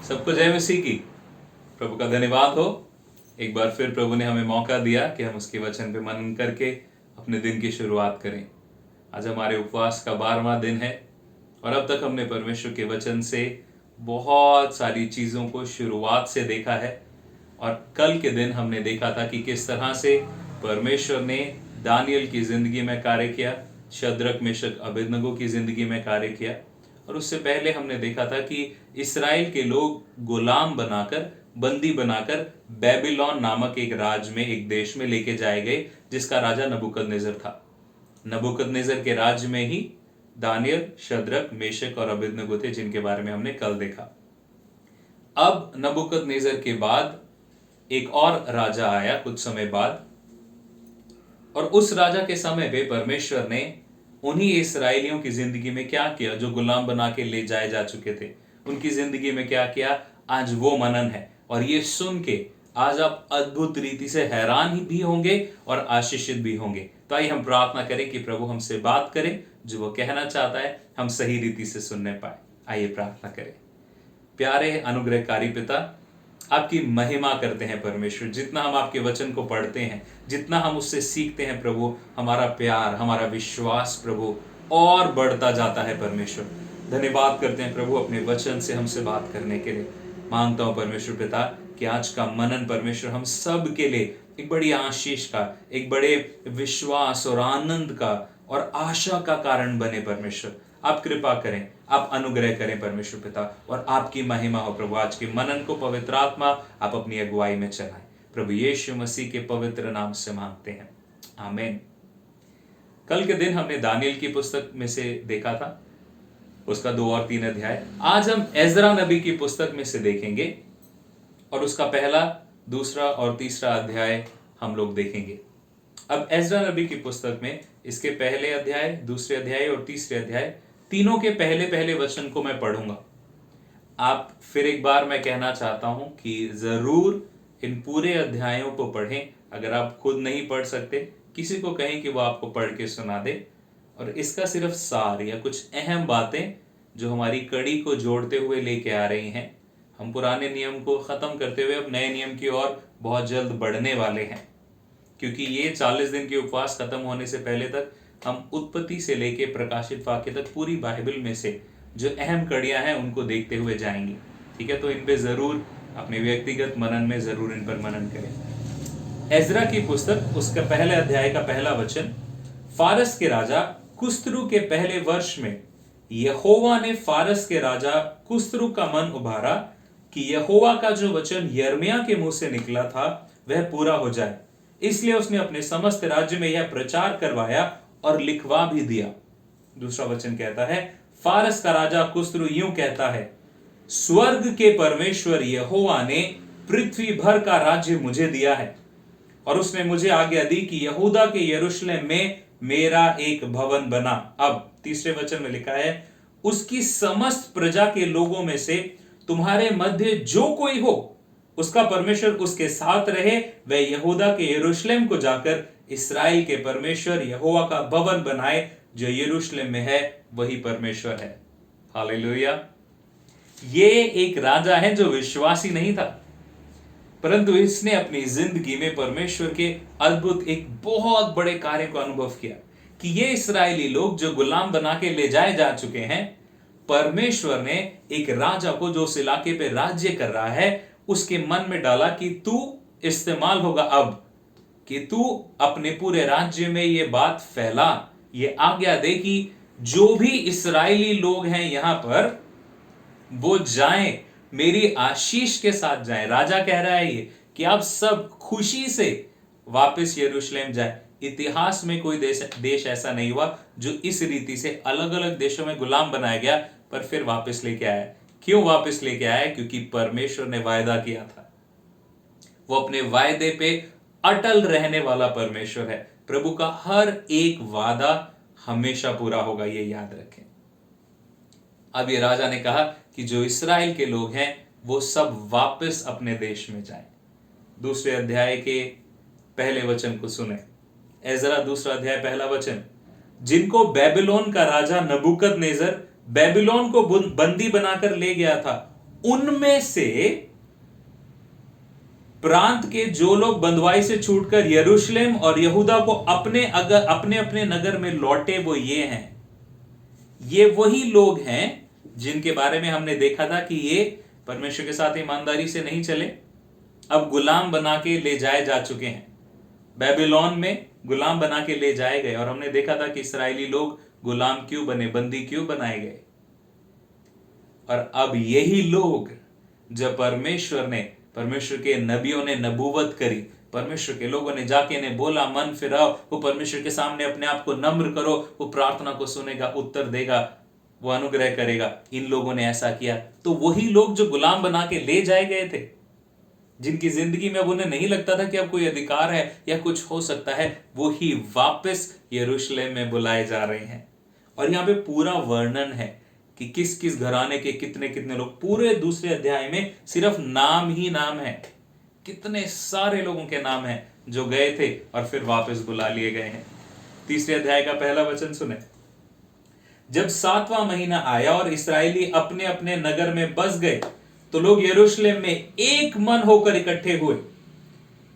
सबको जय मसीह की। प्रभु का धन्यवाद हो। एक बार फिर प्रभु ने हमें मौका दिया कि हम उसके वचन पे मनन करके अपने दिन की शुरुआत करें। आज हमारे उपवास का 12वां दिन है और अब तक हमने परमेश्वर के वचन से बहुत सारी चीज़ों को शुरुआत से देखा है। और कल के दिन हमने देखा था कि किस तरह से परमेश्वर ने दानियल की ज़िंदगी में कार्य किया, शद्रक मेशक अबेदनगो की ज़िंदगी में कार्य किया। और उससे पहले हमने देखा था कि इस्राएल के लोग गुलाम बनाकर, बंदी बनाकर बेबीलोन नामक एक राज्य में, एक देश में लेके जाए गए, जिसका राजा नबूकदनेस्सर था। नबूकदनेस्सर के राज्य में ही दानियल, शद्रक, मेशक और अबेदनगो थे, जिनके बारे में हमने कल देखा। अब नबूकदनेस्सर के बाद एक और राजा आया कुछ समय बाद, और उस राजा के समय पे परमेश्वर ने उन्हीं इस्राएलियों की जिंदगी में क्या किया जो गुलाम बना के ले जाए जा चुके थे। उनकी जिंदगी में क्या किया, आज वो मनन है। और ये सुन के आज आप अद्भुत रीति से हैरान ही भी होंगे और आशीषित भी होंगे। तो आइए हम प्रार्थना करें कि प्रभु हमसे बात करें, जो वो कहना चाहता है हम सही रीति से सुनने पाए। आइए प्रार्थना करें। प्यारे अनुग्रहकारी पिता, आपकी महिमा करते हैं परमेश्वर। जितना हम आपके वचन को पढ़ते हैं, जितना हम उससे सीखते हैं प्रभु, हमारा प्यार, हमारा विश्वास प्रभु और बढ़ता जाता है परमेश्वर। धन्यवाद करते हैं प्रभु अपने वचन से हमसे बात करने के लिए। मांगता हूं परमेश्वर पिता कि आज का मनन परमेश्वर हम सब के लिए एक बड़ी आशीष का, एक बड़े विश्वास और आनंद का और आशा का कारण बने परमेश्वर। आप कृपा करें, आप अनुग्रह करें परमेश्वर पिता, और आपकी महिमा हो प्रभु। आज के मनन को पवित्र आत्मा आप अपनी अगुवाई में चलाएं। प्रभु यीशु मसीह के पवित्र नाम से मांगते हैं, आमीन। कल के दिन हमने दानियल की पुस्तक में से देखा था, उसका 2 और 3 अध्याय। आज हम एजरा नबी की पुस्तक में से देखेंगे और उसका पहला, दूसरा और तीसरा अध्याय हम लोग देखेंगे। अब एजरा नबी की पुस्तक में इसके पहले अध्याय, दूसरे अध्याय और तीसरे अध्याय, तीनों के पहले पहले वचन को मैं पढ़ूंगा। आप फिर एक बार मैं कहना चाहता हूं कि जरूर इन पूरे अध्यायों को पढ़ें। अगर आप खुद नहीं पढ़ सकते, किसी को कहें कि वो आपको पढ़ के सुना दे। और इसका सिर्फ सार या कुछ अहम बातें जो हमारी कड़ी को जोड़ते हुए लेके आ रही हैं। हम पुराने नियम को खत्म करते हुए अब नए नियम की ओर बहुत जल्द बढ़ने वाले हैं, क्योंकि ये 40 दिन के उपवास खत्म होने से पहले तक हम उत्पत्ति से लेके प्रकाशित वाक्य तक पूरी बाइबल में से जो अहम कड़ियां हैं उनको देखते हुए जाएंगे। ठीक है, तो इन पे जरूर अपने व्यक्तिगत मनन में जरूर इन पर मनन करें। एजरा की पुस्तक, उसका पहले अध्याय का पहला वचन। फारस के राजा कुस्रू के पहले वर्ष में यहोवा ने फारस के राजा कुस्रू का मन उभारा कि यहोवा का जो वचन यिर्मयाह के मुंह से निकला था वह पूरा हो जाए। इसलिए उसने अपने समस्त राज्य में यह प्रचार करवाया और लिखवा भी दिया। दूसरा वचन कहता है, फारस का राजा कुस्रू यूं कहता है, स्वर्ग के परमेश्वर यहोवा ने पृथ्वी भर का राज्य मुझे दिया है, और उसने मुझे आज्ञा दी कि यहूदा के यरूशलेम में मेरा एक भवन बना। अब तीसरे वचन में लिखा है, उसकी समस्त प्रजा के लोगों में से तुम्हारे मध्य जो कोई हो, उसका परमेश्वर उसके साथ रहे, वह यहूदा के यरूशलेम को जाकर इस्राएल के परमेश्वर यहोवा का भवन बनाए। जो यरूशलेम में है वही परमेश्वर है। हालेलुया। ये एक राजा है जो विश्वासी नहीं था, परंतु इसने अपनी जिंदगी में परमेश्वर के अद्भुत एक बहुत बड़े कार्य को अनुभव किया कि ये इस्राएली लोग जो गुलाम बना के ले जाए जा चुके हैं, परमेश्वर ने एक राजा को जो उस इलाके पे राज्य कर रहा है उसके मन में डाला कि तू इस्तेमाल होगा अब, कि तू अपने पूरे राज्य में ये बात फैला, ये आज्ञा दे कि जो भी इस्राएली लोग हैं यहां पर वो जाएं, मेरी आशीष के साथ जाएं। राजा कह रहा है ये कि आप सब खुशी से वापस यरूशलेम जाए। इतिहास में कोई देश ऐसा नहीं हुआ जो इस रीति से अलग अलग देशों में गुलाम बनाया गया पर फिर वापस लेके आया। क्यों वापस लेके आया? क्योंकि परमेश्वर ने वायदा किया था। वो अपने वायदे पे अटल रहने वाला परमेश्वर है। प्रभु का हर एक वादा हमेशा पूरा होगा, ये याद रखें। अब ये राजा ने कहा कि जो इस्राएल के लोग हैं वो सब वापस अपने देश में जाएं। दूसरे अध्याय के पहले वचन को सुने। एजरा दूसरा अध्याय पहला वचन, जिनको बेबीलोन का राजा नबूकदनेस्सर बेबीलोन को बंदी बनाकर ले गया था, उनमें से प्रांत के जो लोग बंधुआई से छूटकर यरूशलेम और यहूदा को अपने अपने नगर में लौटे वो ये हैं। ये वही लोग हैं जिनके बारे में हमने देखा था कि ये परमेश्वर के साथ ईमानदारी से नहीं चले, अब गुलाम बना के ले जाए जा चुके हैं, बेबीलोन में गुलाम बना के ले जाए गए। और हमने देखा था कि इस्राएली लोग गुलाम क्यों बने, बंदी क्यों बनाए गए। और अब यही लोग जब परमेश्वर के नबियों ने नबूवत करी, परमेश्वर के लोगों ने जाके इन्हें बोला मन फिराओ, वो परमेश्वर के सामने अपने आप को नम्र करो, वो प्रार्थना को सुनेगा, उत्तर देगा, वो अनुग्रह करेगा। इन लोगों ने ऐसा किया तो वही लोग जो गुलाम बना के ले जाए गए थे, जिनकी जिंदगी में अब उन्हें नहीं लगता था कि अब कोई अधिकार है या कुछ हो सकता है, वो ही वापस यरूशलेम में बुलाए जा रहे हैं। और यहां पे पूरा वर्णन है कि किस किस घराने के कितने कितने लोग, पूरे दूसरे अध्याय में सिर्फ नाम ही नाम है, कितने सारे लोगों के नाम हैं जो गए थे और फिर वापस बुला लिए गए हैं। तीसरे अध्याय का पहला वचन सुने। जब 7वां महीना आया और इस्राएली अपने अपने नगर में बस गए तो लोग यरूशलेम में एक मन होकर इकट्ठे हुए।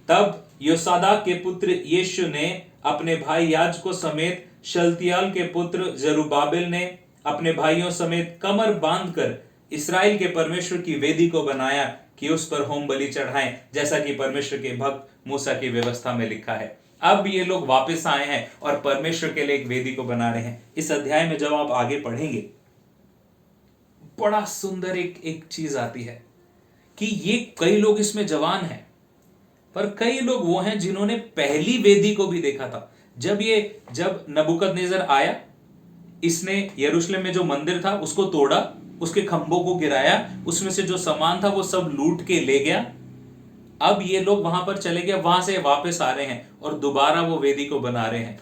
तब योसादाक के पुत्र यीशु ने अपने भाई याजकों समेत शलतियाल के पुत्र जरुब्बाबिल ने अपने भाइयों समेत कमर बांधकर इस्राएल के परमेश्वर की वेदी को बनाया कि उस पर होम बलि चढ़ाएं, जैसा कि परमेश्वर के भक्त मूसा की व्यवस्था में लिखा है। अब ये लोग वापस आए हैं और परमेश्वर के लिए एक वेदी को बना रहे हैं। इस अध्याय में जब आप आगे पढ़ेंगे बड़ा सुंदर एक चीज आती है कि ये कई लोग इसमें जवान हैं, पर कई लोग वो हैं जिन्होंने पहली वेदी को भी देखा था। जब नबूकदनेस्सर आया, इसने यरूशलेम में जो मंदिर था उसको तोड़ा, उसके खंभों को गिराया, उसमें से जो सामान था वो सब लूट के ले गया। अब ये लोग वहां पर चले गए, वहां से वापस आ रहे हैं और दोबारा वो वेदी को बना रहे हैं।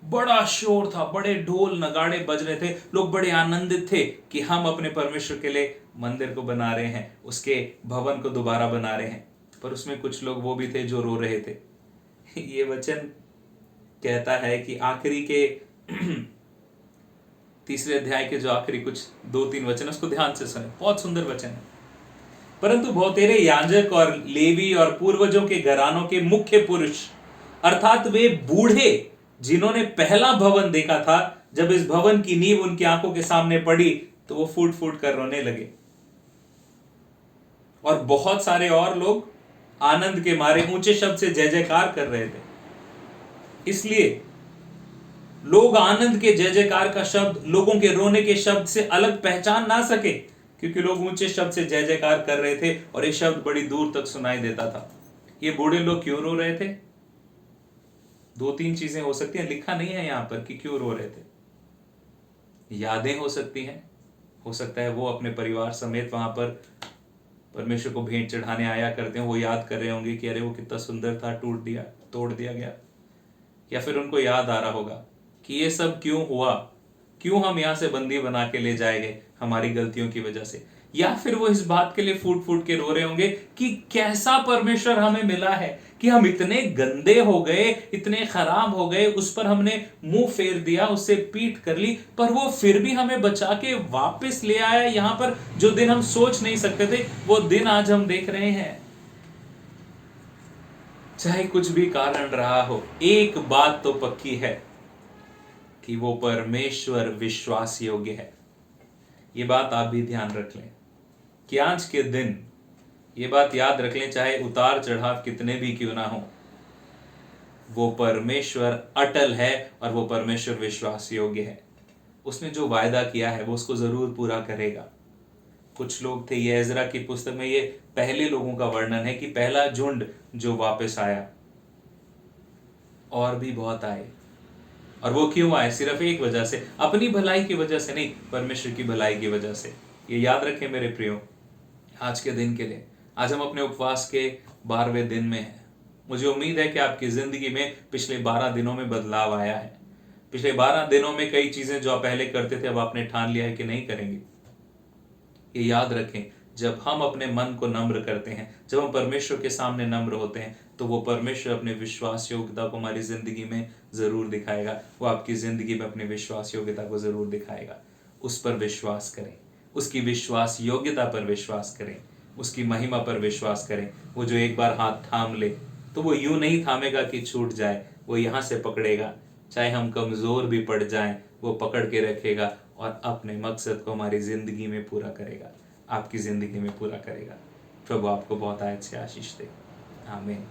बड़ा शोर था, बड़े ढोल नगाड़े बज रहे थे, लोग बड़े आनंदित थे कि हम अपने परमेश्वर के लिए मंदिर को बना रहे हैं, उसके भवन को दोबारा बना रहे हैं। पर उसमें कुछ लोग वो भी थे जो रो रहे थे। ये वचन कहता है कि आखिरी के तीसरे अध्याय के जो आखिरी कुछ 2-3 वचन, उसको ध्यान से सुने, बहुत सुंदर वचन है। परंतु बहुतेरे याजक और लेवी और पूर्वजों के घरानों के मुख्य पुरुष, अर्थात वे बूढ़े जिन्होंने पहला भवन देखा था, जब इस भवन की नींव उनकी आंखों के सामने पड़ी तो वो फूट फूट कर रोने लगे। और बहुत सारे और लोग आनंद के मारे ऊंचे शब्द से जय जयकार कर रहे थे। इसलिए लोग आनंद के जय जयकार का शब्द लोगों के रोने के शब्द से अलग पहचान ना सके, क्योंकि लोग ऊंचे शब्द से जय जयकार कर रहे थे और ये शब्द बड़ी दूर तक सुनाई देता था। ये बूढ़े लोग क्यों रो रहे थे? 2-3 चीजें हो सकती हैं, लिखा नहीं है यहां पर कि क्यों रो रहे थे। यादें हो सकती हैं, हो सकता है वो अपने परिवार समेत वहां पर परमेश्वर को भेंट चढ़ाने आया करते हैं, वो याद कर रहे होंगे कि अरे वो कितना सुंदर था, तोड़ दिया गया। या फिर उनको याद आ रहा होगा कि ये सब क्यों हुआ, क्यों हम यहां से बंदी बना के ले जाए गए, हमारी गलतियों की वजह से। या फिर वो इस बात के लिए फूट फूट के रो रहे होंगे कि कैसा परमेश्वर हमें मिला है कि हम इतने गंदे हो गए, इतने खराब हो गए, उस पर हमने मुंह फेर दिया, उससे पीठ कर ली, पर वो फिर भी हमें बचा के वापस ले आया यहां पर। जो दिन हम सोच नहीं सकते थे वो दिन आज हम देख रहे हैं। चाहे कुछ भी कारण रहा हो, एक बात तो पक्की है कि वो परमेश्वर विश्वास योग्य है। ये बात आप भी ध्यान रख लें कि आज के दिन ये बात याद रख लें, चाहे उतार चढ़ाव कितने भी क्यों ना हो, वो परमेश्वर अटल है और वो परमेश्वर विश्वास योग्य है। उसने जो वायदा किया है वो उसको जरूर पूरा करेगा। कुछ लोग थे, ये एजरा की पुस्तक में ये पहले लोगों का वर्णन है कि पहला झुंड जो वापस आया, और भी बहुत आए। और वो क्यों आए? सिर्फ एक वजह से, अपनी भलाई की वजह से नहीं, परमेश्वर की भलाई की वजह से। ये याद रखें मेरे प्रियो, आज के दिन के लिए। आज हम अपने उपवास के 12वें दिन में हैं। मुझे उम्मीद है कि आपकी जिंदगी में पिछले 12 दिनों में बदलाव आया है। पिछले 12 दिनों में कई चीजें जो आप पहले करते थे अब आपने ठान लिया है कि नहीं करेंगे। ये याद रखें, जब हम अपने मन को नम्र करते हैं, जब हम परमेश्वर के सामने नम्र होते हैं, तो वो परमेश्वर अपने विश्वास योग्यता को हमारी जिंदगी में जरूर दिखाएगा। वो आपकी जिंदगी में अपनी विश्वास योग्यता को जरूर दिखाएगा। उस पर विश्वास करें, उसकी विश्वास योग्यता पर विश्वास करें, उसकी महिमा पर विश्वास करें। वो जो एक बार हाथ थाम ले तो वो यूं नहीं थामेगा कि छूट जाए, वो यहाँ से पकड़ेगा। चाहे हम कमजोर भी पड़ जाएं, वो पकड़ के रखेगा और अपने मकसद को हमारी जिंदगी में पूरा करेगा, आपकी जिंदगी में पूरा करेगा। प्रभु आपको बहुत अच्छी आशीष दे। आमीन।